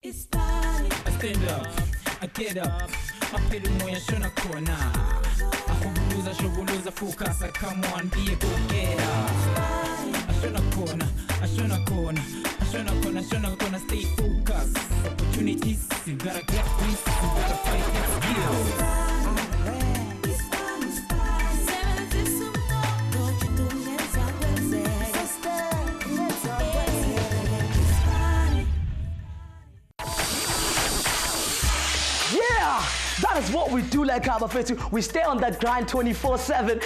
iSpani. I stand up, I get up, I feel moya shona kona. Shobuluza focus, come on, be a go-getter. I shona kona, stay focused. Opportunities, you gotta get this, you gotta fight it, skills. That is what we do like our face. We stay on that grind 24/7.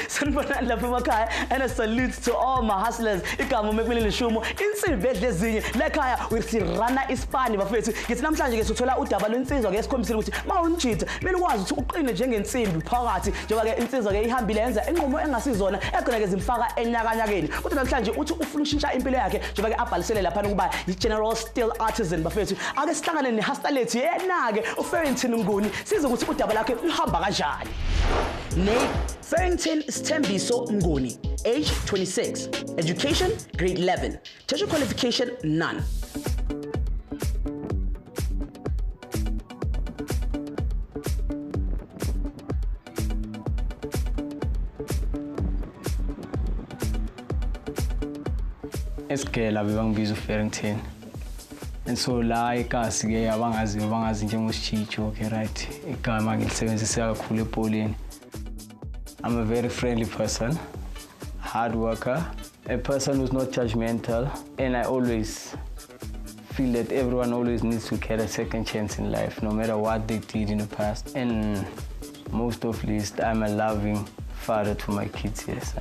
And a salute to all my hustlers. Ikamo mekwelele shumo insibedle ezinye lekhaya we run iSpani bafethu. Ngithi namhlanje ke sithola udaba lwensizwa ke esikhombisile ukuthi mawunjitha kumele ukwazi ukuthi uqine njengensimbi phakathi njengoba ke insizwa ke ihambile yenza enqumo engasizona egcina ke zimfaka enyakanyakeni. Uthi namhlanje uthi ufuna ushintsha impilo yakhe njengoba ke abhalisele lapha ukuba yi-general steel artisan bafethu. Ake sihlangane nehastalethi yena ke uFarington Mnguni size ukuthi udaba lakhe luhamba kanjani. Name Farington Mnguni, age 26, education grade 11, tertiary qualification none. Eskela bebangibiza uFarington. And so la ikasi ke abangazi njengosichicho okay right igama ngilisebenzisa kakhulu ePolini. I'm a very friendly person, hard worker, a person who's not judgmental, and I always feel that everyone always needs to get a second chance in life no matter what they did in the past. And most of least I'm a loving father to my kids, yes.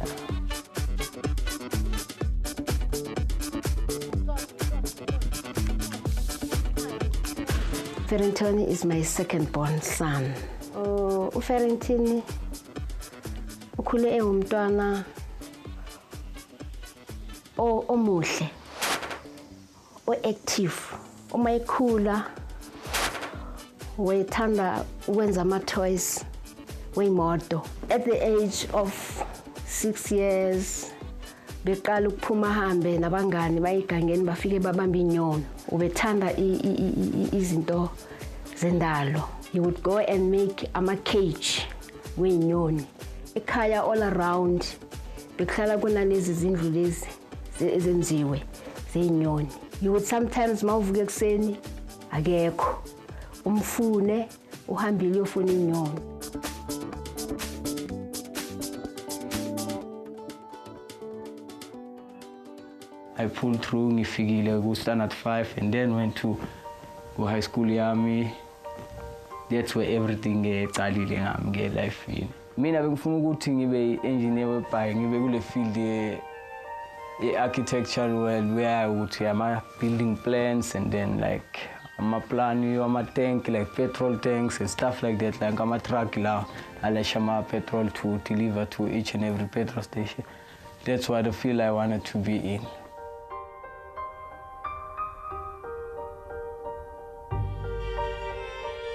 Farington is my second born son. Farington ukhule umntwana omuhle, active, umayikhula wayethanda ukwenza ama-toys weyimoto. At the age of 6 years beqala ukuphuma hambe nabangani bayigangeni bafike babamba inyoni. Ubethanda izinto zendalo. He would go and make ama-cage weyinyoni. Ekhaya all around bekhaya kunalezi zindlu lezi ezenziwe zeyinyoni. You would sometimes mawuvuka ekseni akekho umfune uhambile uyofuna inyoni. I pulled through ngifikile ku standard 5 and then went to high school yami. That's where everything ecalile ngami ke life yini. Mina bengifuna ukuthi ngibe engineer webhayi ngibe kule field architecture where ukuthi ama building plans and then like ama plan ama tank like petrol tanks and stuff like that, like ama truck la alasha ama petrol to deliver to each and every petrol station. That's what the field I wanted to be in.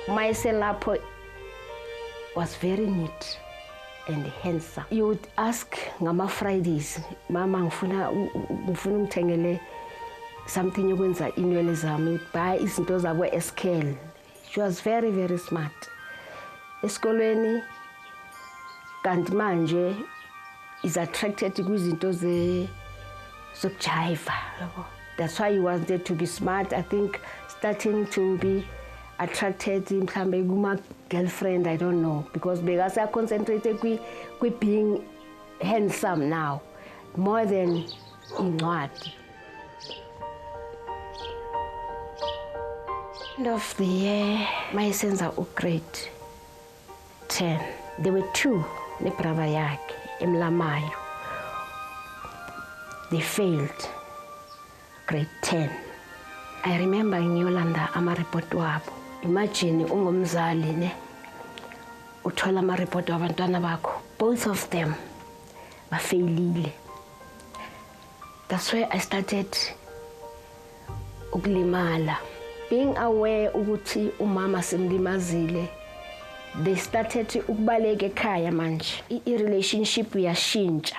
My lapho was very neat and handsome. You would ask ngama Fridays, mama ngifuna ngithengele something yokwenza inwele zami, buy izinto zabo escale. She was very, very smart. Esikolweni kanti manje is attracted kwizinto zokujiva. That's why he wanted to be smart. I think starting to be attracted mhlambe kuma girlfriend, I don't know, because because I concentrated with being handsome now more than incwadi. End of the year my sons are grade 10. There were two nebrother yakhe emlamayo. They failed grade 10. I remember ngiyolanda ama-report wabo. Imagine ungumzali ne uthola ama-report wabantwana bakho, both of them bafailile. That's why I started ukulimala. Being aware ukuthi umama semlimazile, they started ukubaleka ekhaya manje. I-relationship yashintsha.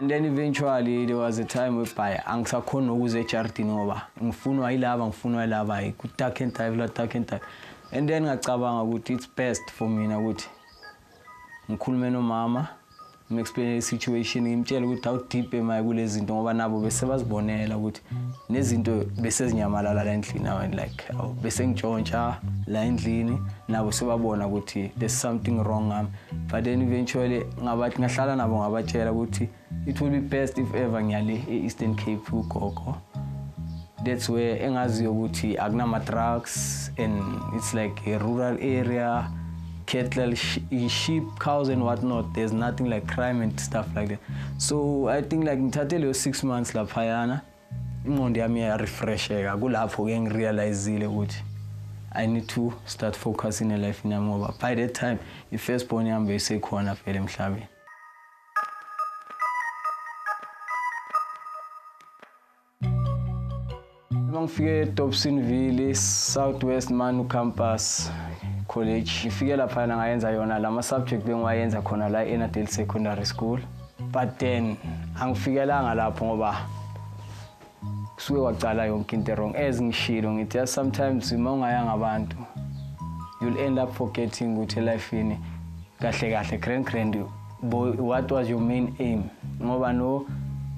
And then eventually there was a time whereby angisakhona ukuze echartini ngoba ngifunwa yilava ku-dark and type. And then ngacabanga ukuthi it's best for mina ukuthi ngikhulume nomama ngexplain situation ngimtshela ukuthi how deep am I kule zinto ngoba nabo bese bazibonela ukuthi nezinto bese zinyamalala la endlini and like bese ngitshontsha la endlini nabo sebabona ukuthi there's something wrong but then eventually ngabathi ngahlala nabo ngabatshela ukuthi it will be best if ever ngiyale e-Eastern Cape ugogo. That's where engaziyo ukuthi akunama drugs and it's like a rural area, cattle, sheep, cows and whatnot. There's nothing like crime and stuff like that. So I think like ngithathe leyo 6 months laphayana ingqondo yami yarefresheka kulapho ke ngirealizile ukuthi I need to start focusing in life nami ngoba by that time i-first born yami besekhona vele emhlabeni. Ngifike eDobsonville Southwest Manu campus college. Ngifike lapha ngayenza yona lama subject bengiwayenza khona la eNadale Secondary School. But then angifikelanga lapho ngoba kusuke waqala yonke into wrong as ngishilo ngithi sometimes uma ungayanga abantu you'll end up forgetting ukuthi life ini kahle grand what was your main aim ngoba no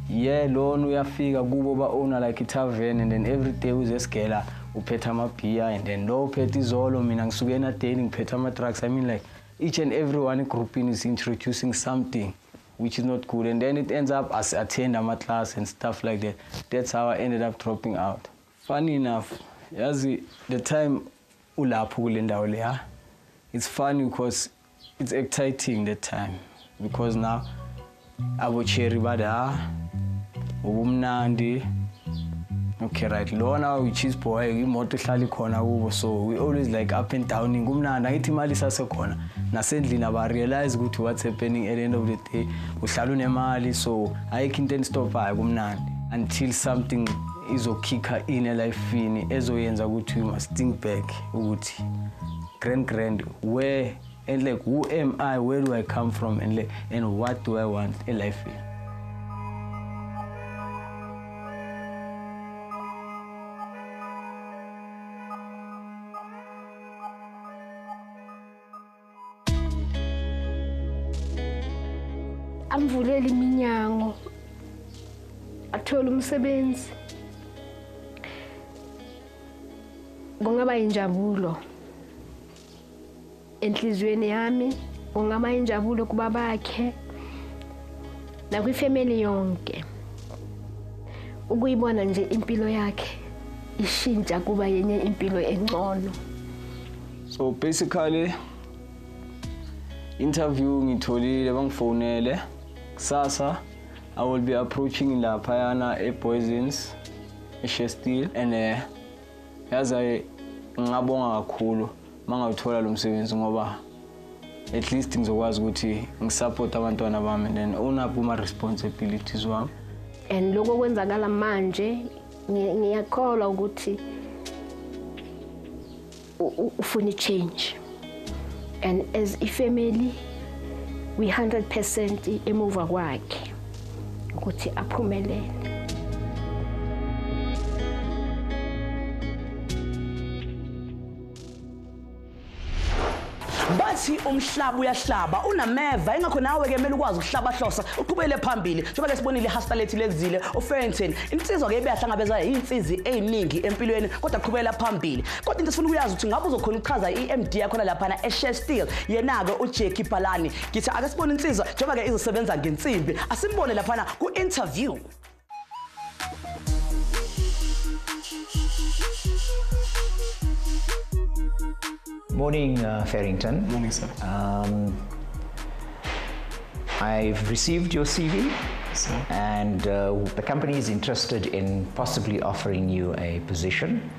loan uyafika kubo ba owner like itavern and then every day uzesigela uphetha amabhiya and then lo uphetha izolo mina ngisuke eNadale ngiphetha ama drugs. I mean like each and every one grouping is introducing something which is not good and then it ends up as attend ama class and stuff like that. That's how I ended up dropping out. Funny enough, yazi the time ulapho kule ndawo leya it's funny because it's exciting that time because now abocherry bada ubumnandi. Okay, right. Lona which is boy imoto ihlali khona kubo so we always like up and down ngumnandi ngithi imali sasekhona nasendlini aba realize ukuthi what's happening at the end of the day uhlala unemali so ayikho into enstoppayo kumnandi until something izokicka in elifini ezoyenza ukuthi you must think back ukuthi grand where and like who am I, where do I come from and what do I want in life. Amvulela iminyango athola umsebenzi kungaba injabulo enhlizweni yami, kungaba injabulo kuba bakhe nakwifamily yonke ukuyibona nje impilo yakhe ishintsha kuba yenye impilo engcono. So basically interview ngitholile bangifonele kusasa I will be approaching laphayana ePoisons eShestill and yazi ngabonga kakhulu mangawuthola lo msebenzi ngoba at least ngizokwazi ukuthi ngisupport abantwana bami and then unapho ma responsibilities wami and lokho kwenzakala manje ngiyakholwa ukuthi ufuna change and as a family we 100% emuva kwakhe ukuthi aphumelele. Bathi umhlaba uyahlaba unameva ingakho nawe ke kumele ukwazi ukuhlaba hlosa uqhubele phambili njengoba ke sibonile ihastalate lezile uFarington insizwa ke beyahlangabeza izinsizi eziningi empilweni kodwa qhubela phambili kodwa into sifuna uyazi ukuthi ngabe uzokhona ukuchaza iMD yakho lapha eShestill yena ke uJackie Palani ngithi ake sibone insizwa njengoba ke izosebenza ngensimbi asimbone lapha ku interview. Morning, Farington. Morning, sir. I've received your CV, sir. and the company is interested in possibly offering you a position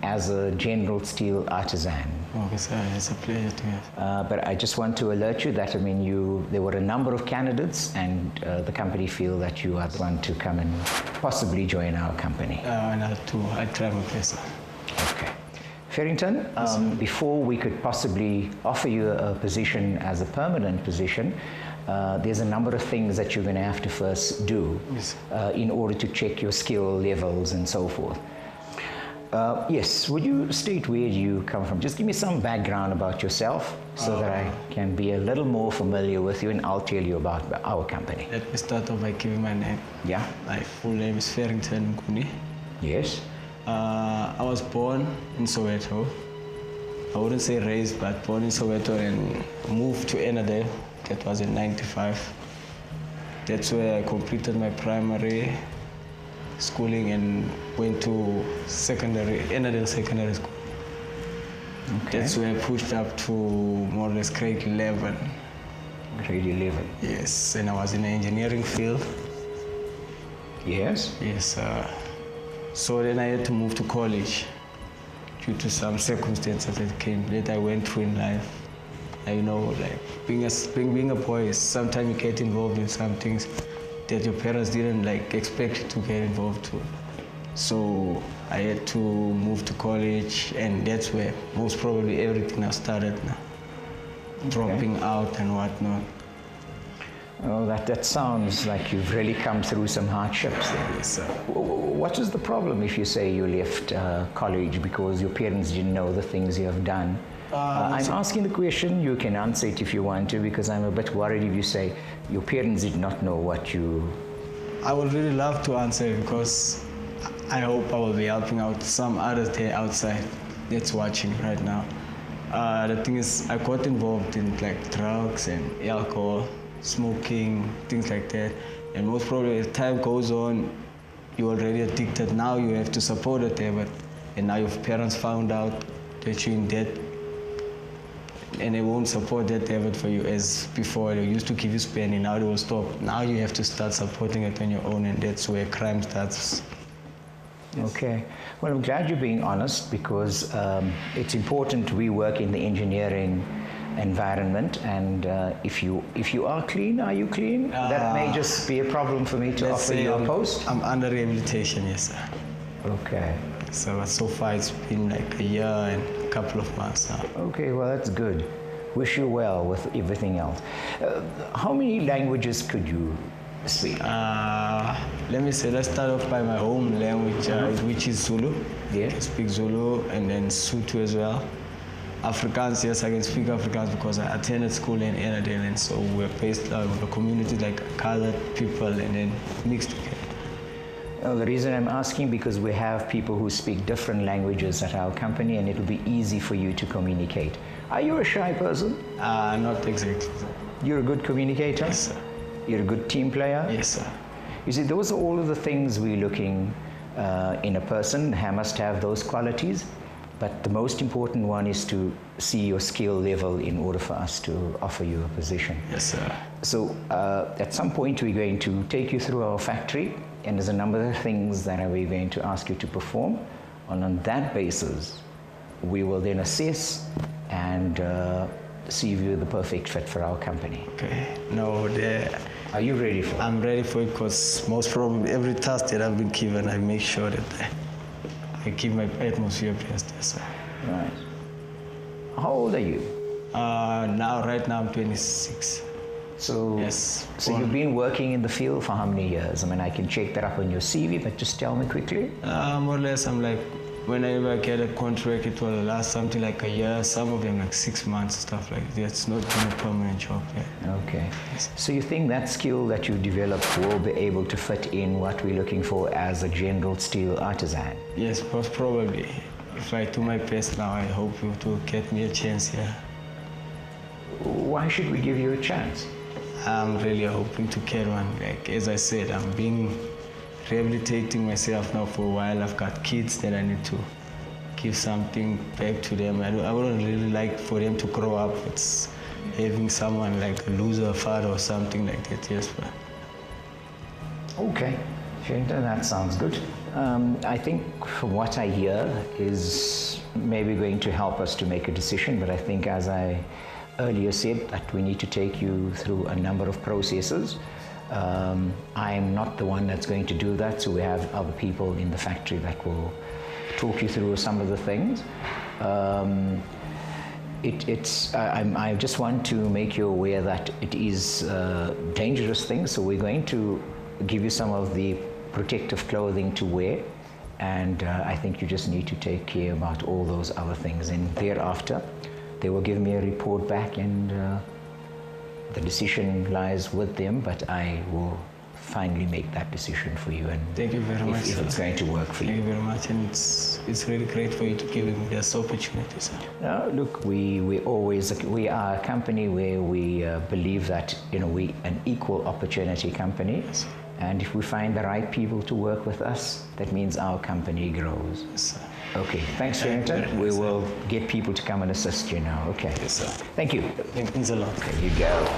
as a general steel artisan. Okay, sir. It's a pleasure to have. But I just want to alert you that there were a number of candidates, and the company feel that you are the one to come and possibly join our company. I travel place, sir. Okay. Farington, before we could possibly offer you a position as a permanent position, there's a number of things that you're going to have to first do Yes. in order to check your skill levels and so forth. Yes, would you state where you come from? Just give me some background about yourself so that I can be a little more familiar with you, and I'll tell you about our company. Let me start off by giving my name. Yeah? My full name is Farington Mnguni. Yes? I was born in Soweto. I wouldn't say raised, but born in Soweto and moved to Enadale. That was in '95. That's where I completed my primary schooling and went to Enadale Secondary School. Okay. That's where I pushed up to more or less grade 11. Grade 11. Yes, and I was in the engineering field. Yes? Yes, so then I had to move to college due to some circumstances that came that I went through in life. You know, like being a boy, sometimes you get involved in some things that your parents didn't like expect you to get involved to. So I had to move to college, and that's where most probably everything has started now. Dropping out and whatnot. Oh, that sounds like you've really come through some hardships there. Yes, sir. What is the problem if you say you left college because your parents didn't know the things you have done? I'm asking the question, you can answer it if you want to, because I'm a bit worried if you say your parents did not know what you... I would really love to answer it because I hope I will be helping out some others there outside that's watching right now. The thing is, I got involved in like drugs and alcohol, smoking, things like that. And most probably as time goes on, you're already addicted. Now you have to support it there, and now your parents found out that you're in debt, and they won't support that habit for you as before. They used to give you spending, now they will stop. Now you have to start supporting it on your own, and that's where crime starts. Yes. Okay. Well, I'm glad you're being honest, because it's important. We work in the engineering environment, and if you are clean, are you clean? That may just be a problem for me to offer you a post. I'm under rehabilitation, yes, sir. Okay. So far it's been like a year and a couple of months now. Okay, well, that's good. Wish you well with everything else. How many languages could you speak? Let's start off by my home language, which is Zulu. Yeah. I speak Zulu, and then Sotho as well. Afrikaans, yes, I can speak Afrikaans because I attended school in Enadale, and so we're based with a community like colored people and then mixed together. The reason I'm asking, because we have people who speak different languages at our company, and it'll be easy for you to communicate. Are you a shy person? Not exactly. You're a good communicator? Yes, sir. You're a good team player? Yes, sir. You see, those are all of the things we're looking in a person. They must have those qualities. But the most important one is to see your skill level in order for us to offer you a position. Yes, sir. So at some point we're going to take you through our factory, and there's a number of things that we're going to ask you to perform. And on that basis, we will then assess and see if you're the perfect fit for our company. Okay. Are you ready for it? I'm ready for it, because most probably every task that I've been given, I make sure that I give my utmost best. Yes, sir. Right. How old are you? Right now I'm 26. So, yes. So you've been working in the field for how many years? I mean, I can check that up on your CV, but just tell me quickly. More or less, I'm like, whenever I get a contract, it will last something like a year, some of them like 6 months, stuff like that. It's not been a permanent job yet. Okay. Yes. So you think that skill that you developed will be able to fit in what we're looking for as a general steel artisan? Yes, most probably. If I do my best now, I hope it will get me a chance here. Why should we give you a chance? I'm really hoping to get one. Like, as I said, I'm being rehabilitating myself now for a while. I've got kids that I need to give something back to them. I wouldn't really like for them to grow up with having someone like a loser father or something like that. Yes, but. Okay, Farington, that sounds good. I think from what I hear is maybe going to help us to make a decision, but I think, as I earlier said, that we need to take you through a number of processes. I'm not the one that's going to do that, so we have other people in the factory that will talk you through some of the things. I just want to make you aware that it is a dangerous thing, so we're going to give you some of the protective clothing to wear, and I think you just need to take care about all those other things, and thereafter they will give me a report back, and the decision lies with them, but I will finally make that decition for you, and thank you very much, if it's going to work for you. Thank you very much, and it's really great for you to give me this opportunity, sir. Look, we are a company where we believe that we an equal opportunity company, yes. And if we find the right people to work with us, that means our company grows. Yes, sir. Okay, thanks, Farington. We will get people to come and assist you now. Okay. Yes, sir. Thank you. Thanks a lot. There you go.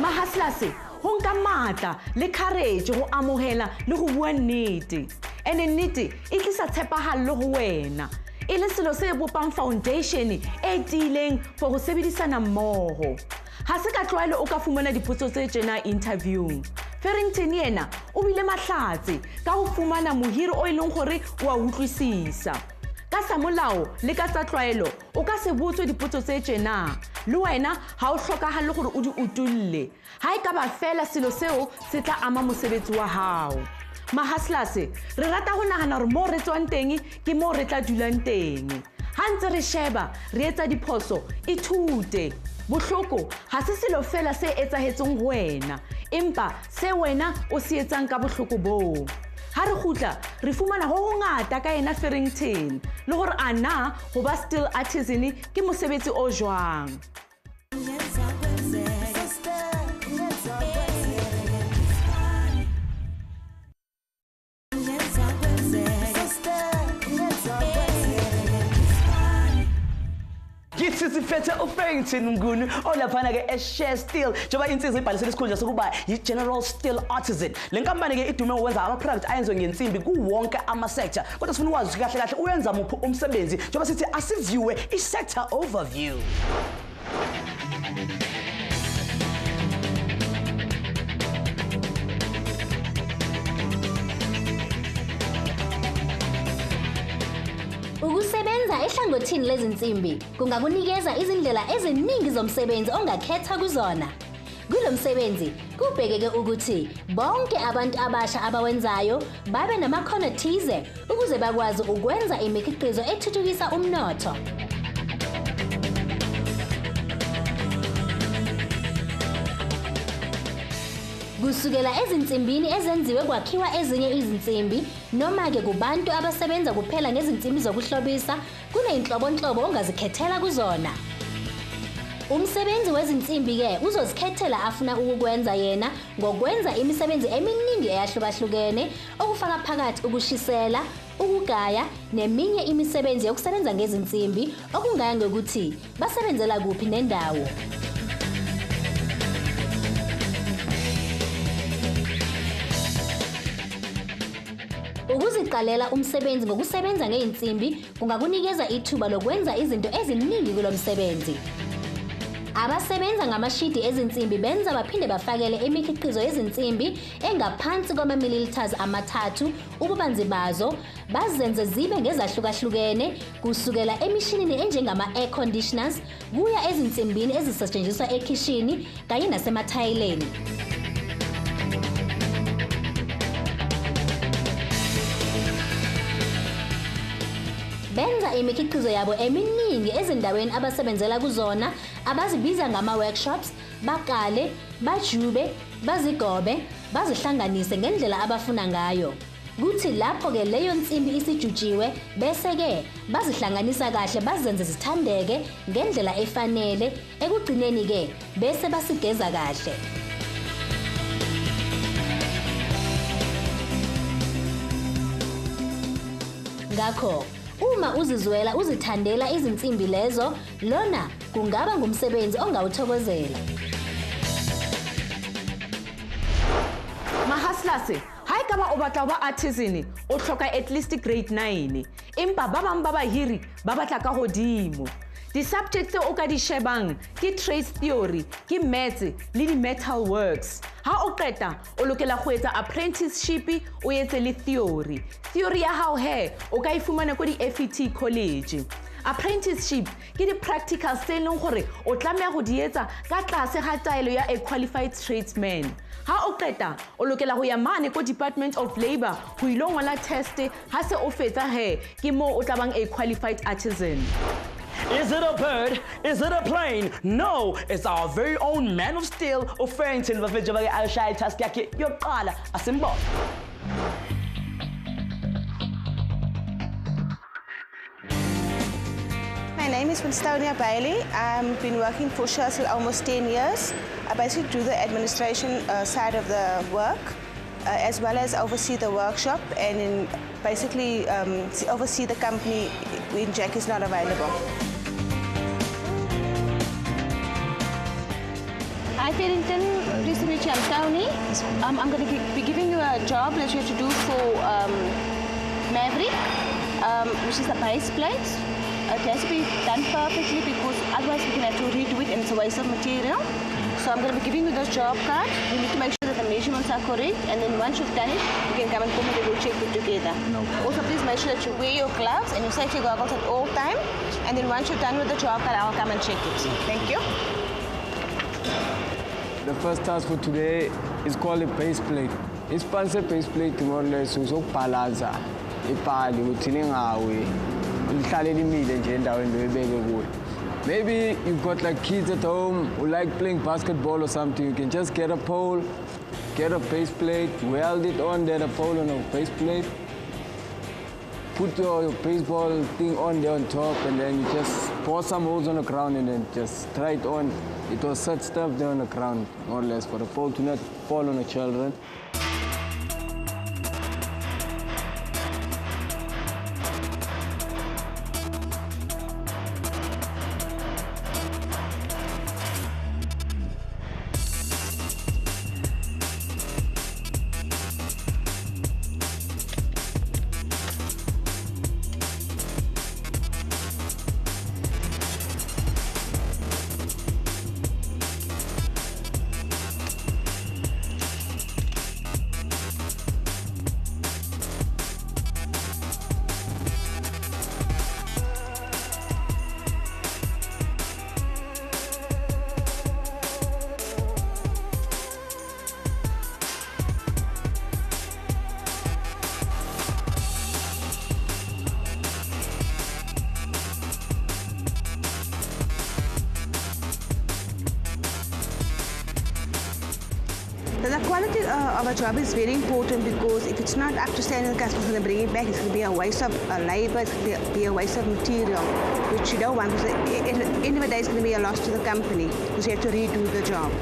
Mahaslase, ho nka matla le courage go amohela le go bua nnete. And nnete e tlisa tshepagalo go wena. E le selo se bopang foundation e tiileng for go sebedisana mmogo. Ha se ka tlwaelo o ka fumana dipotso tse tsena interview. Farington yena o bile mahlatse ka go fumana mohiri o ileng gore wa utlwisisa. Ka sa molao le ka tsa tlwaelo o ka se botswe dipotso tse tsena. Le wena ha o hlokahale gore o di utulle. Ha e ka ba fela selo seo se tla ama mosebetsi wa hao. Mahaslase, re rata go nagana gore mo re tswang teng ke mo re tla dulang teng. Ha ntse re sheba re etsa diphoso ithute. Bohloko ha se selo fela se etsahetseng go wena, empa se wena o se etsang ka bohloko boo. Ha re gutla re fumana go ngata ka ena Farington le gore ana go ba still artisan ke mosebetsi o jwang. Sifethe uFarington Mnguni olaphana ke eShare Steel njengoba insizwe ibhalisele isikhundla sokuba yi-General Steel Artisan. Le nkampani ke idume ukwenza ama-product ayenziwe ngensimbi kuwonke ama-sector. Kodwa sifuna ukwazi kahle kahle uyenza muphi umsebenzi njengoba sithi asiviewe i-sector overview. Ukusebenza ehlangothini lezinsimbi kungakunikeza izindlela eziningi zomsebenzi ongakhetha kuzona. Kulo msebenzi kubhekeke ukuthi bonke abantu abasha abawenzayo babe namakhono thize ukuze bakwazi ukwenza imikhiqizo ethuthukisa umnotho. Kusukela ezinsimbini ezenziwe kwakhiwa ezinye izinsimbi noma ke kubantu abasebenza kuphela ngezinsimbi zokuhlobisa kuneyinhlobonhlobo ongazikhethela kuzona. Umsebenzi wezinsimbi ke uzozikhethela afuna ukukwenza yena ngokwenza imisebenzi eminingi eyahlukahlukene okufaka phakathi ukushisela, ukugaya neminye imisebenzi yokusebenza ngezinsimbi okungaya ngokuthi basebenzela kuphi nendawo. Ukuziqalela umsebenzi ngokusebenza ngeinsimbi kungakunikeza ithuba lokwenza izinto eziningi kulo msebenzi. Abasebenza ngamashidi ezinsimbi benza baphinde bafakele imikhiqizo yezinsimbi engaphansi kwama-milliliters 3 ububanzi bazo bazenze zibe ngezahlukahlukene kusukela emishinini enjengama-air conditioners kuya ezinsimbini ezisetshenziswa ekhishini kanye nasemathayileni. Benza imikhiqizo yabo eminingi ezindaweni abasebenzela kuzona abazibiza ngama-workshops, bakale, bajube, bazigobe, bazihlanganise ngendlela abafuna ngayo. Kuthi lapho ke leyo nsimbi isijutshiwe bese ke bazihlanganisa kahle bazenze zithandeke ngendlela efanele ekugcineni ke bese basigeza kahle. Ngakho uma uzizwela uzithandela izinsimbi lezo, lona kungaba ngumsebenzi ongawuthokozela. Mahaslase, ha e ka ba o batla ba artisan o hloka at least grade 9 empa ba bang ba bahiri ba batla ka hodimo. Di-subjects o ka di shebang ke trace theory, ke maths le di-metal works. Ha o qeta o lokela go etsa apprenticeship o etse le theory. Theory ya hao he o ka ifumana ko di-FET college. Apprenticeship ke di-practical tse e leng gore o tlameya go di etsa ka tlase ga taelo ya a qualified tradesman. Ha o qeta o lokela go ya mane ko Department of Labour go ilo ngola test ha se o fetsa he ke mo o tlabang a qualified artisan. Is it a bird? Is it a plane? No, it's our very own man of steel of Farington Mnguni alishaya task yakhe yokuqala asimbo. My name is Winstonia Bailey. I've been working for Scarce almost 10 years. I basically do the administration side of the work, as well as oversee the workshop and basically oversee the company when Jack is not available. Hi Farington, pleased to meet you. I'm Tony. I'm going to be giving you a job that you have to do for Maverick, which is the base plate. It has to be done perfectly because otherwise we can have to redo it and it's a waste of material. So I'm going to be giving you this job card. You need to make sure that the measurements are correct, and then once you've done it, you can come and put it and we'll check it together. No. Also, please make sure that you wear your gloves and your safety goggles at all times. And then once you're done with the job card, I'll come and check it. Thank you. The first task for today is called a base plate. iSpani base plate more or less uzokubhalaza ipali ukuthi lingawi lihlale limile nje endaweni loyibeke kuyo. Maybe you've got like kids at home who like playing basketball or something. You can just get a pole, get a base plate, weld it on there, a pole on a base plate. Put your baseball thing on there on top, and then you just pour some holes on the ground and then just try it on. It was set stuff there on the ground, more or less, for the pole to not fall on the children. The quality of a job is very important because if it's not up to standard, the customer's going to bring it back. It's going to be a waste of labor, it's going to be a waste of material, which you don't want, because at the end of the day it's going to be a loss to the company because you have to redo the job.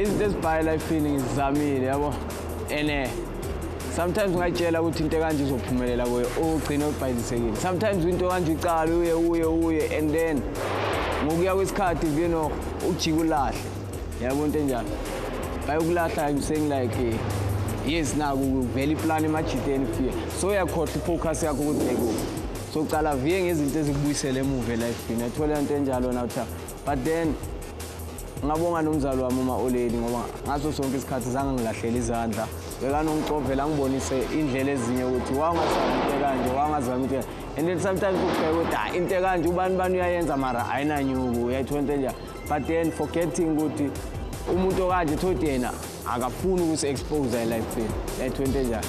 It's this by-life feeling is zamile yabo, and sometimes ngayitshela ukuthi into kanje izophumelela kuyo ugcina ubhayizisekile. Sometimes into kanje iqala uye and then ngokuya kwesikhathi vino ujika ulahle yabo into enjalo. Bayokulahla, I'm saying like yes now vele plan emajiteni fear, so uyakhohlwa focus yakho ukuthi ekuphi. So uqala viye ngezinto ezikubuyisela emuva life yini athola into enjalo now, but then ngabonga nomzalo wami uma-oleli ngoba ngaso sonke isikhathi zange ngilahlela izandla, bekanongicovela ngibonise indlela ezinye ukuthi wangazama into kanje, wangazama into, and then sometimes ukubheka ukuthi hayi into kanje ubani uyayenza mara ayinanyuku, uyayithola into enjalo, but then forgetting ukuthi umuntu okanje thothi yena akafuni ukusi-expose elifeni, uyayithola into enjalo.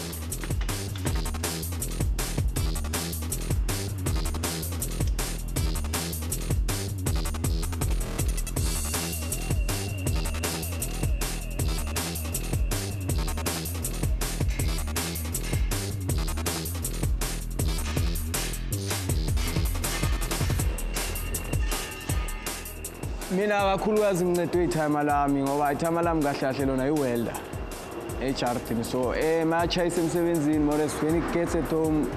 Mina kakhulukazi ngincedwe ithayima lami ngoba ithayima lami kahle kahle lona iwelda eJardini. So mayachayisa emsebenzini more as when he gets at home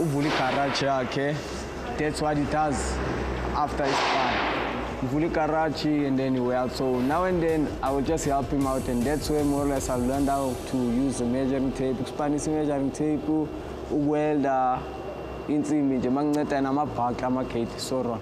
uvula igarage yakhe. That's what he does after iSpani. fully garage and then he weld. So now and then I will just help him out, and that's where more or less I learned how to use the measuring tape, Spanish measuring tape, weld, insimbi nje manginceda namabhaqi amagate so.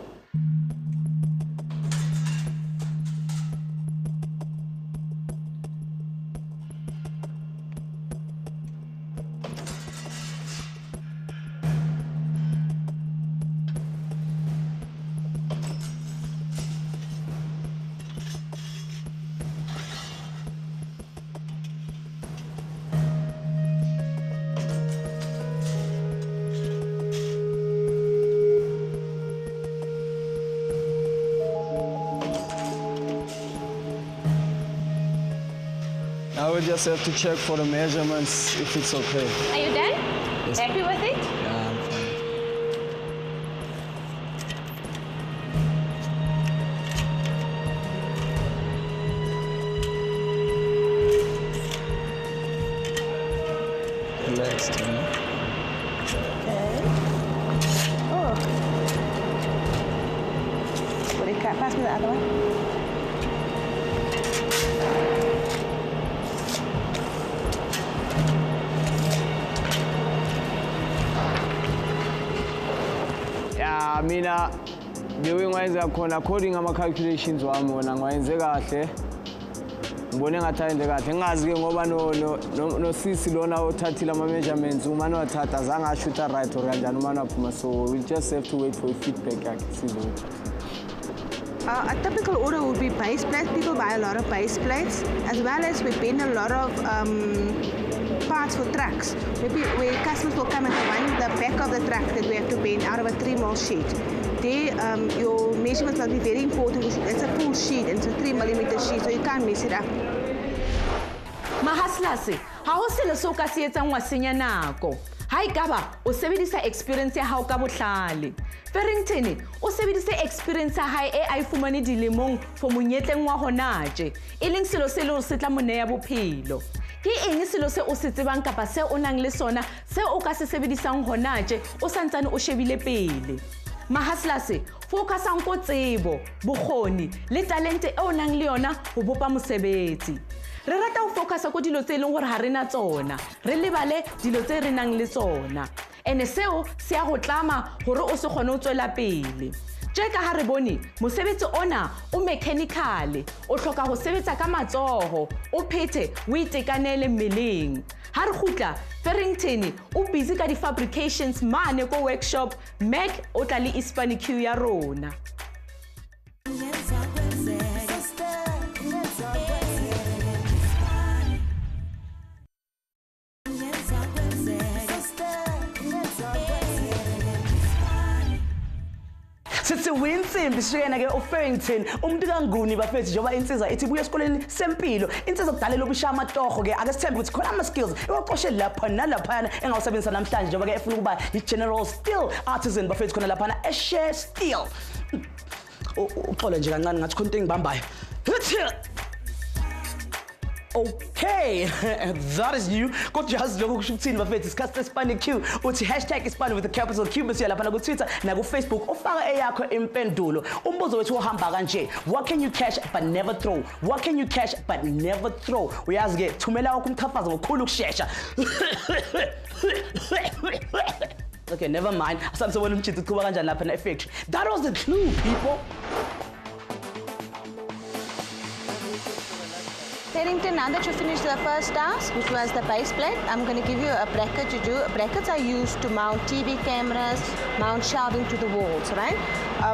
I will just have to check for the measurements if it's okay. Are you done? Yes. Happy with it? Yeah, I'm fine. Relaxed, you know? Oh. Would it pass me the other one? Yeah, mina bewengwenza khona according ama calculations wami wona ngwenze kahle. Ngibone ngathi ayenze kahle. Ngingazi ke ngoba no sisi lona othathile ama measurements uma nothatha azange ashuta right or kanjani uma naphuma, so we'll just have to wait for feedback yakhe sizwe. A typical order would be base plates. People buy a lot of base plates, as well as we bin a lot of parts for trucks. Maybe where customers will come and find the back of the truck that we have to bend out of a 3mm sheet. There, your measurements must be very important. It's a full sheet and it's a 3mm sheet, so you can't mess it up. Mahaslase, ha ho selo so ka se etsang wa senya nako. Ha ikaba o sebedisa experience ya hao ka bohlale. Farington o sebedisa experience ya hae e a ifumane dilemong for monyetleng wa hona tje. E leng selo se le se tla monea bophelo. Ke eng selo se o se tsebang kapa se o nang le sona se o ka se sebedisang hona tje o santsane o shebile pele. Mahaslase, focusang ko tsebo, bokgoni le talente e o nang le yona ho bopa mosebetsi. Re rata ho focusa ko dilo tse leng hore ha rena tsona, re lebale dilo tse re nang le tsona. Ene seo se ya go tlama hore o se kgone ho tswela pele. Tjeka ha re bone mosebetsi ona o mechanical, o hloka ho sebetsa ka matsoho, o phethe o itekanele mmeleng. Ha re khutla Farington o busy ka di fabrications mane ko workshop Mac o tla le iSpani queue ya rona. Sithi winsimbi sishekena ke uFarington umuntu kaNguni bafethi njengoba insizwa ethi buya esikoleni sempilo insizwa kudalela ubisha amatoho ke ake sithembe ukuthi khona ama skills ewaqoshe lapha nalapha engawusebenzisa namhlanje njengoba ke efuna ukuba i-general steel artisan bafethi khona lapha e-share steel uxole nje kancane ngathi khona into engibambayo. Okay, that is new. Go just look at Scarce and Q. Uthi #iSpani with the capital Q bese lapha na ku Twitter na ku Facebook ufaka eyakho impendulo. Umbuzo wethu uhamba kanje. What can you catch but never throw? What can you catch but never throw? Uyazi ke thumela wakho umthafaza ngokukhulu ukushesha. Okay, never mind. Asamsebona umthithi uqhuba kanjani lapha na factory. That was the clue, people. Farington, now that you finished the first task, which was the base plate, I'm going to give you a bracket to do. Brackets are used to mount TV cameras, mount shelving to the walls, right?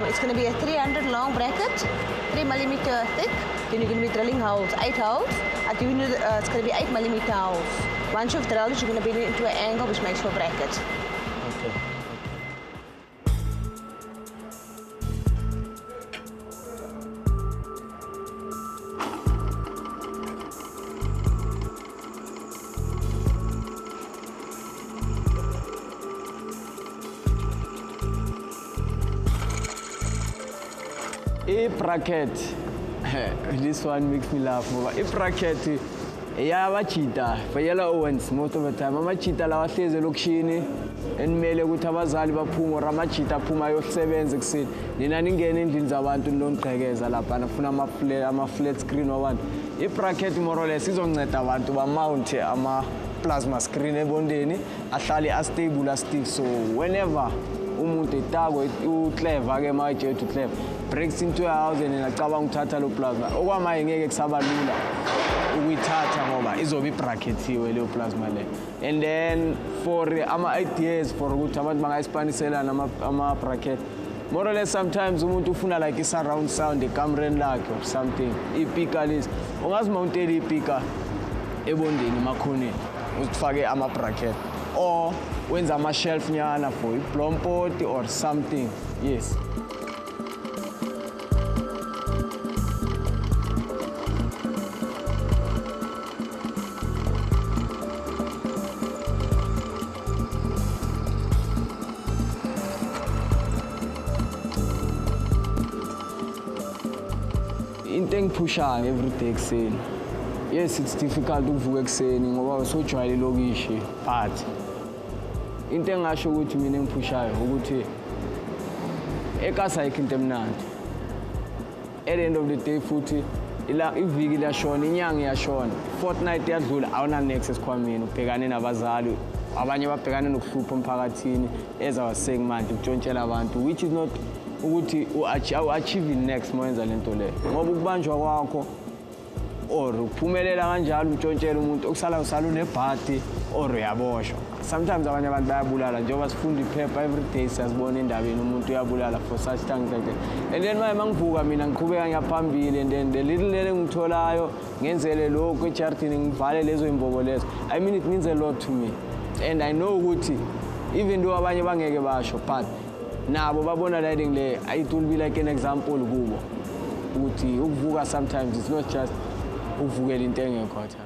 It's going to be a 300 long bracket, 3mm thick. Then you're going to be drilling holes, 8 holes. I've given you it's going to be 8mm holes. Once you've drilled it, you're going to bring it into an angle which makes for a bracket. Okay. A bracket, this one makes me laugh. A bracket, yeah, machita. For yellow Owens, most of the time, machita la hleze lokishini. enimele ukuthi abazali baphume or amajita aphume ayosebenza ekuseni nina ningene endlini zabantu nonigqekeza lapha nafuna ama-flat screen wabantu i-bracket more or less izonceda abantu bamount ama-plasma screen ebondeni ahlale astable astick so whenever umuntu etako uclever-ke majethi uclever breaks into a house and acabanga ukuthatha lo plasma okwamanje ngeke kusaba lula ukuyithatha ngoba izobe ibrackethiwe leyo plasma leyo and then for ama-ideas for ukuthi abantu bangayispaniselana ama-bracket more or less sometimes umuntu ufuna like i-surround sound ekamreni lakhe or something ipika lezi ungazimountela ipika ebondeni emakhoneni uzifake ama-bracket or wenza ama-shelf nyana for iblompoti or something yes. Into engiphushayo every day ekuseni. Yes, it's difficult ukuvuka ekuseni ngoba usojwayele ilokishi but into engasho ukuthi mina engiphushayo ukuthi ekasa ayikho into emnandi. At the end of the day futhi iviki liyashona, inyanga iyashona, fortnight iyadlula awuna next esikhwameni ubhekane nabazali abanye babhekane nokuhlupha emphakathini as I was saying manje ukutshontshela abantu which is not ukuthi u-achieve next moyenza lento le ngoba ukubanjwa kwakho or uphumelela kanjalo utshontshela umuntu okusala usala unebhadi or uyaboshwa sometimes abanye abantu bayabulala njengoba sifunda iphepha every day siyazibona endabeni umuntu uyabulala for such things like that and then mangivuka mina ngiqhubeka ngiyaphambili and then the little lele ngitholayo ngenzele lokho ejardini ngivale lezo imbobo lezo I mean it means a lot to me and I know ukuthi even though abanye bangeke basho but nabo babona lighting le it will be like an example kubo ukuthi ukuvuka sometimes it's not just ukuvukela into engekho cha.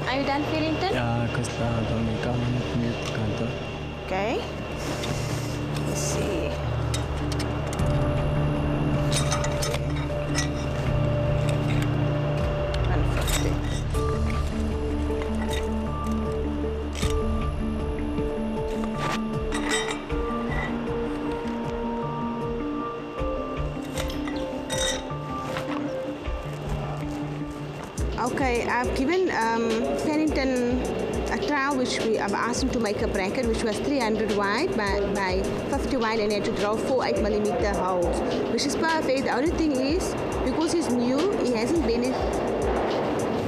Are you done, Farington? Yeah, because I'm coming to Okay. Let's see. Okay, I've given Farington a trowel which I've asked him to make a bracket which was 300 wide by 50 wide and he had to draw 4 8mm holes, which is perfect. The only thing is, because he's new, he hasn't been it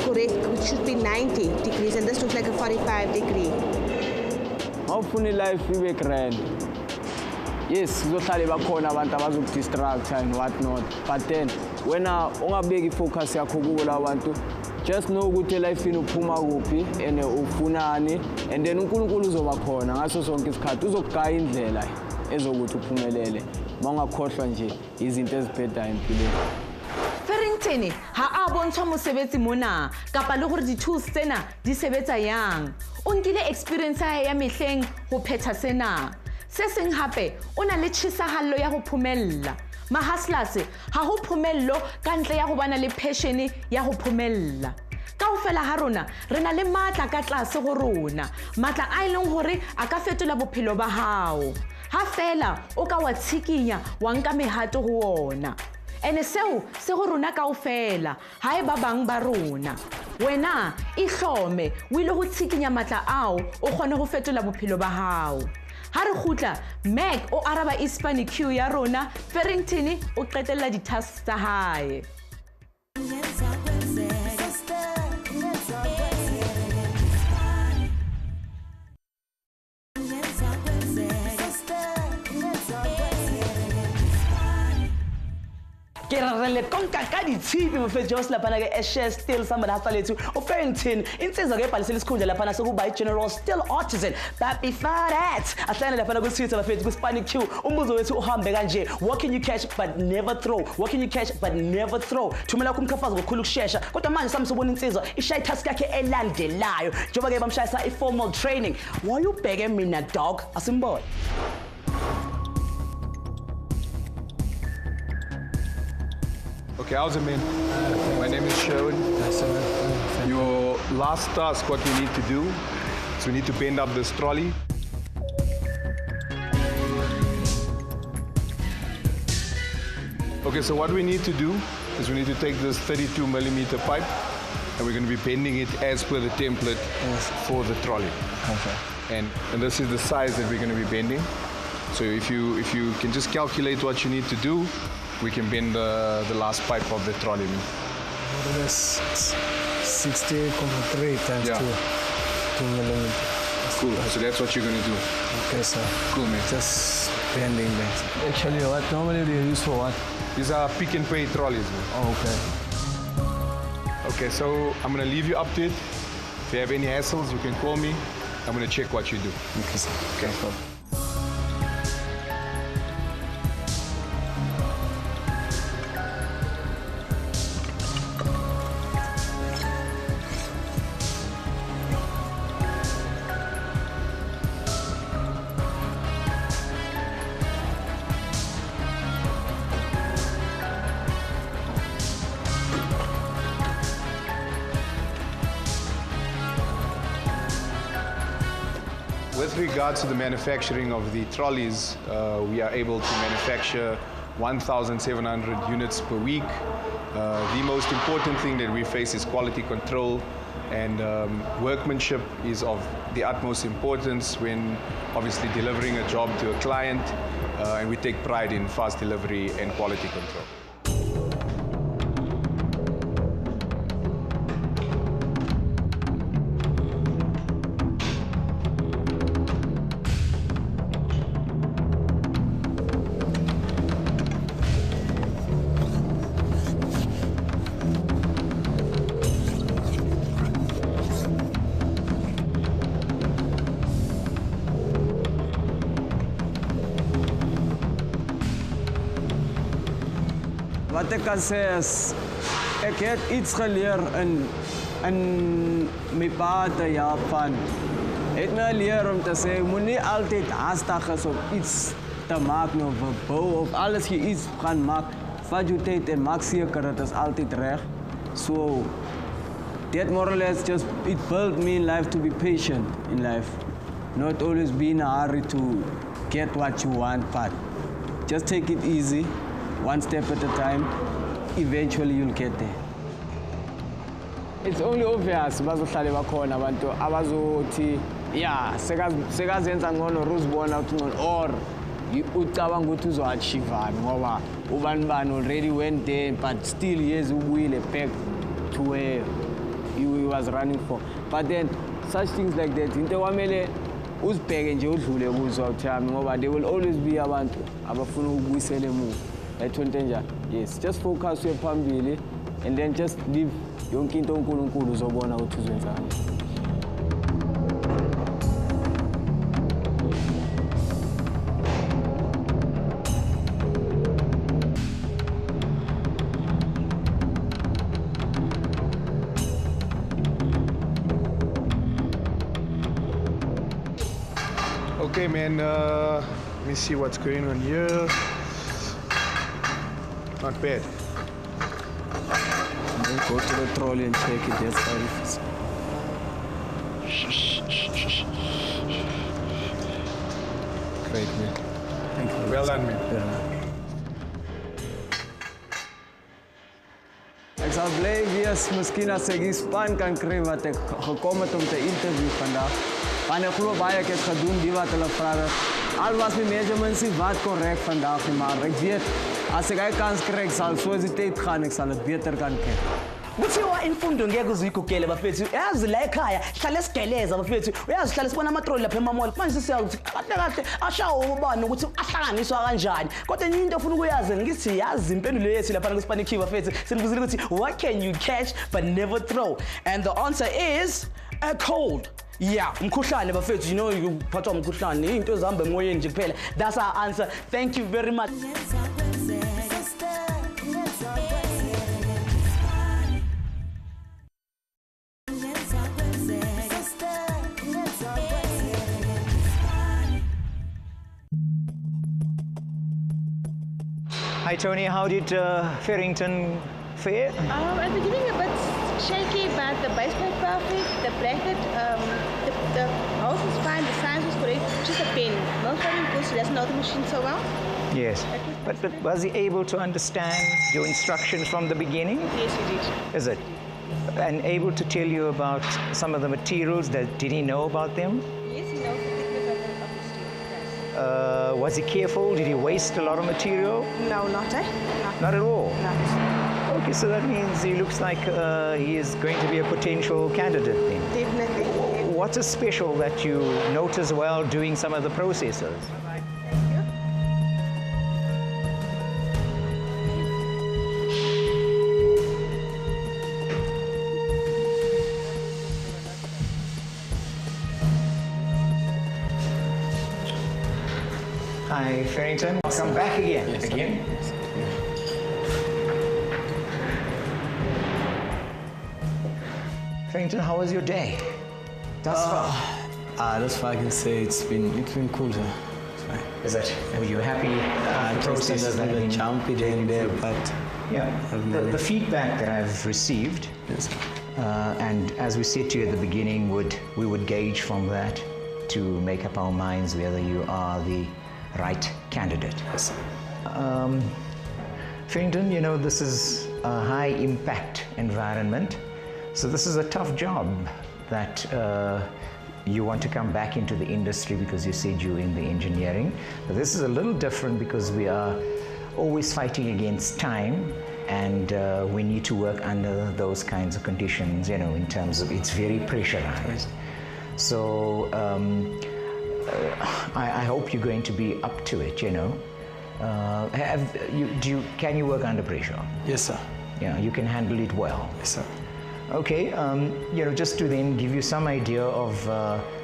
correct, which should be 90 degrees and this looks like a 45 degree. Hopefully life will be grand. Yes, kuzohlale bakhona abantu abazokudistract and what not. But then when ungabeki focus yakho kubo labantu, just know ukuthi life uphuma kuphi and ufunani and then uNkulunkulu uzoba khona ngaso sonke isikhathi uzokugaya indlela ezokuthi uphumelele mawungakhohlwa nje izinto eziphedayo empilweni. Farington ha a bontshwa mosebetsi mona kapa le gore di-tools tsena di sebetsa yang o nkile experience ya mehleng go phetha sena se seng hape o na le tšhisagallo ya go phomella mahustlers ha go phomello ka ntle ya go bana le passion ya go phomella kaofela ha rona re na le matla ka tlase go rona matla a ileng gore a ka fetola bophelo ba hao ha fela o ka wa tshikinya wa nka mehato go ona ene seo se go rona kaofela ha e ba bang ba rona wena ihlome o ile go tshikinya matla ao o kgone go fetola bophelo ba hao. Ha re khutla, Meg o araba iSpani queue ya rona, Farington o qetella di-tasks tsa hae. Ke rele konka ka ditshipi mfethu lapha ke share still somebody has lethu uFarington insizwa ke ebhalisela isikhundla lapha sokuba i-general still artisan but before that ahlangana lapha ku Twitter mfethu ku Spani Q umbuzo wethu uhambe kanje, what can you catch but never throw, what can you catch but never throw. Thumela kumkhafazo ngokukhulu kushesha kodwa manje samsobona insizwa ishaya task yakhe elandelayo njengoba ke bamshayisa i-formal training. Why you beg mina dog asimbona. Okay, how's it, man? My name is Sherwin. Your last task, what we need to do is we need to bend up this trolley. Okay, so what we need to do is we need to take this 32mm pipe and we're going to be bending it as per the template for the trolley. Okay. And this is the size that we're going to be bending. So if you can just calculate what you need to do, we can bend the last pipe of the trolley. That's 60.3 times 2 millimeters. Cool, so that's what you're going to do. Okay, sir. Cool, man. Just bending that. Actually, what normally they use for what? These are pick and pay trolleys, man. Oh, okay. Okay, so I'm going to leave you up to it. If you have any hassles, you can call me. I'm going to check what you do. Okay, sir. Okay. No problem. With regards to the manufacturing of the trolleys, we are able to manufacture 1,700 units per week. The most important thing that we face is quality control, and workmanship is of the utmost importance when obviously delivering a job to a client, and we take pride in fast delivery and quality control. Wat ek kan sê is ek het iets geleer in my pa te Japan. Het my leer om te sê moenie altyd haastig is om iets te maak of 'n bou of alles jy iets gaan maak. Vat jou tyd en maak seker dit is altyd reg. So that more or less just it built me in life to be patient in life. Not always be in a hurry to get what you want, but just take it easy. One step at a time, eventually you'll get there. It's only obvious bazohlale bakhona abantu abazothi yeah sekazenza ngono uzibona ukuthi ngono or ucabanga ukuthi uzoachieve ngoba ubani already went there but still yes ubuyile back to where he was running for. But then such things like that into kwamele uzibheke nje udlule kuzo awuthami ngoba there will always be abantu abafuna ukubuyisela emuva. Yes, just focus your phambili and then just leave yonke into uNkulunkulu uzobona ukuthi uzwenzani. Okay, man, let me see what's going on here. Not bad. Then go to the trolley and check it. That's how it is. Great, man. Thank you. Well done, man. Ek sal bly wees miskien as ek die span kan kry wat ek gekom het om te interview vandag. Want ek glo baie ek het gedoen die wat hulle vra. Al was my measurements nie wat korrek vandag nie, maar ek weet as ek hy kans kry, ek sal soos die tyd gaan, ek sal dit beter kan kry. Kuthiwa imfundo ngeke uzuyigugele bafethu. Yazi la ekhaya hlala esigeleza bafethu. Uyazi hlala sibona amatroli lapha emamall. Manje siyazi kahle kahle ashawo ubani ukuthi ahlanganiswa kanjani. Kodwa enye into ofuna ukuyazi ngithi yazi impendulo yethu lapha kuSpani Key bafethu. Sinibuzile ukuthi what can you catch but never throw? And the answer is a cold. Yeah, umkhuhlane bafethu, you know uphathwa umkhuhlane, into ezihamba emoyeni nje kuphela. That's our answer. Thank you very much. Hi Tony, how did Farington fare? At the beginning a bit shaky, but the base was perfect, the blanket, the house was fine, the size was correct, just a pen. Most of him because he doesn't know the machine so well. Yes, but was he able to understand your instructions from the beginning? Yes, he did. Is it? And able to tell you about some of the materials, did he know about them? Yes, he knows the thickness of the steel. Yes. Was he careful? Did he waste a lot of material? No, not Not at all? Not. Okay, so that means he looks like he is going to be a potential candidate then. Definitely. What is special that you notice while doing some of the processes? Hi, Farington. Welcome back again. Yes, again. Farington, how was your day? Thus far? Thus far I can say it's been cool, sir. It's fine. Is it? Were you happy? The process is a little jumpy here and there, but yeah. The feedback that I've received, yes, and as we said to you at the beginning, we would gauge from that to make up our minds whether you are the right candidate. Yes. Farington, you know, this is a high impact environment. So this is a tough job that you want to come back into the industry because you said you're in the engineering. But this is a little different because we are always fighting against time and we need to work under those kinds of conditions, you know, in terms of it's very pressurized. So I hope you're going to be up to it, you know. Can you work under pressure? Yes, sir. Yeah, you can handle it well. Yes, sir. Okay, you know, just to then give you some idea of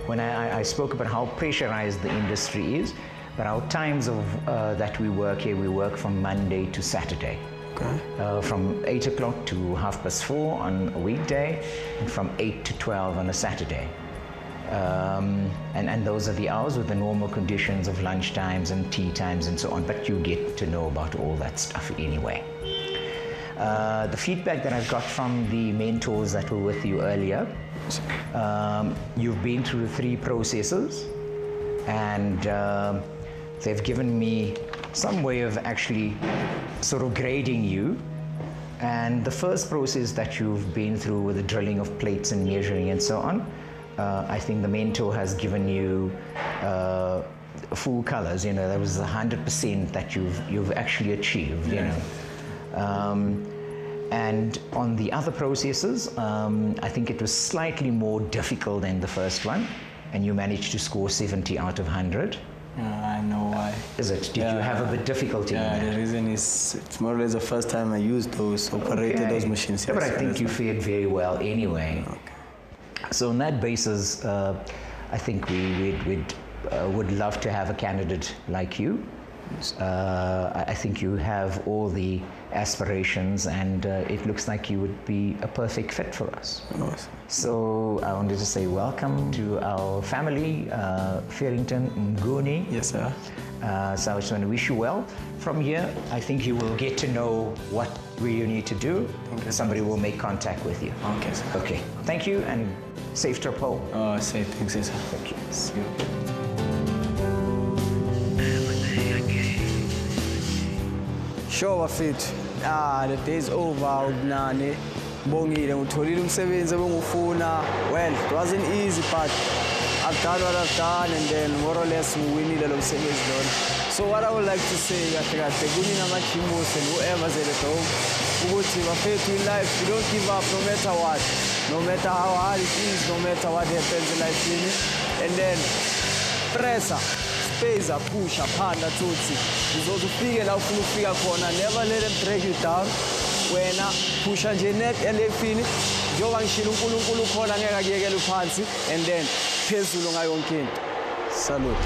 when I spoke about how pressurized the industry is, but our times of that we work here, we work from Monday to Saturday. Okay. From 8 o'clock to 4:30 on a weekday, and from 8 to 12 on a Saturday. And those are the hours with the normal conditions of lunch times and tea times and so on, but you get to know about all that stuff anyway. The feedback that I've got from the mentors that were with you earlier, you've been through the 3 processes and they've given me some way of actually sort of grading you. And the first process that you've been through with the drilling of plates and measuring and so on, I think the mentor has given you full colors. You know, that was 100% that you've actually achieved. You know, and on the other processes, I think it was slightly more difficult than the first one, and you managed to score 70 out of 100. I know why. Is it? Did you have a bit difficulty in that? The reason is it's more or less the first time I used those, operated those machines. Yeah, but I think you fared very well anyway. Okay. So on that basis, I think we would love to have a candidate like you. I think you have all the aspirations and it looks like you would be a perfect fit for us. Nice. So I wanted to say welcome to our family, Farington Mnguni. Yes, sir. So I just want to wish you well. From here, I think you will get to know what you need to do. Okay. Somebody will make contact with you. Okay, sir. Okay. Thank you and safe trip home. Safe. Thanks, sir. Thank you. See you. Sure, Wafit. the day's over ukunani ngibongile ngitholile umsebenzi ebengufuna. Well, it wasn't easy but I've done what I've done and then more or less ngiwinile lo msebenzi lona. So what I would like to say kahle kahle kunina ama-chimos and whoever's at home ukuthi bafethu in life, you don't give up no matter what, no matter how hard it is, no matter what happens in life yini. And then pressa, spacer, pusha, phanda tutsi uzoze ufike la ufuna ukufika khona. Never let them drag you down. Wena pusha nje net elefini njengoba ngishilo uNkulunkulu khona ngeke akuyekele phansi and then phezulu ngayo yonke into. Salute.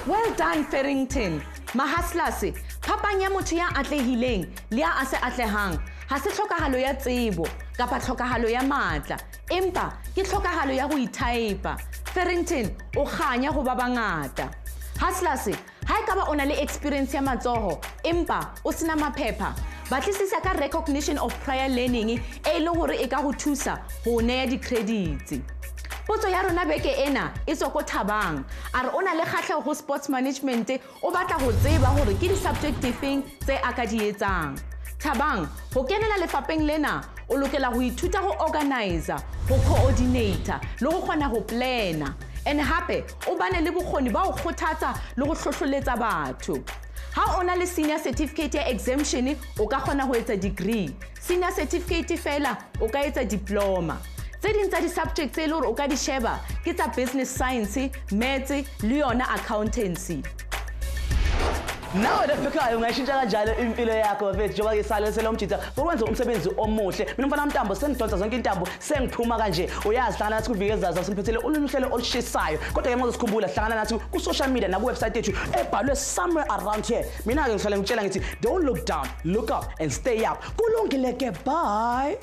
Well done, Farington. Mahaslas, phapang ya motho ya atlehileng le ya a se atlehang ha se tlhokahalo ya tsebo kapa tlhokahalo ya matla, empa ke tlhokahalo ya go ithaipa. Farington o kganya go ba bangata. Hustlers, ha e ka ba o na le experience ya matsoho empa o sena maphepha, batlisisa ka recognition of prior learning e leng hore e ka go thusa go neya di-credits. Potso ya rona beke ena e tswa ko Thabang a re o na le kgatlhego go sports management, o batla go tseba gore ke di-subject difeng tse a ka di etsang. Thabang, go kenela lefapheng lena o lokela go ithuta go organizer, go coordinator le go kgona go plana, and hape o bane le bokgoni ba go kgothatsa le go hlohloletsa batho. Ha o na le senior certificate ya exemption o ka kgona go etsa degree, senior certificate fela o ka etsa diploma. Tse ding tsa di-subjects tse e le gore o ka di sheba ke tsa business science, maths le yona accountancy. Nawe lefikayo ungayishintsha kanjalo impilo yakho bafethu njengoba ke sale selomjitha ukwenza umsebenzi omuhle. Mina mfana Mntambo sengidonsa zonke intambo sengiphuma kanje. Uyazi hlangana nathi kuVikezaza simphethele uluhlelo olushisayo. Kodwa ke manje sikhumbula hlangana nathi ku social media na ku website yethu ebhalwe somewhere around here. Mina ke ngihlala ngitshela ngithi don't look down, look up and stay up. Kulungile ke, bye.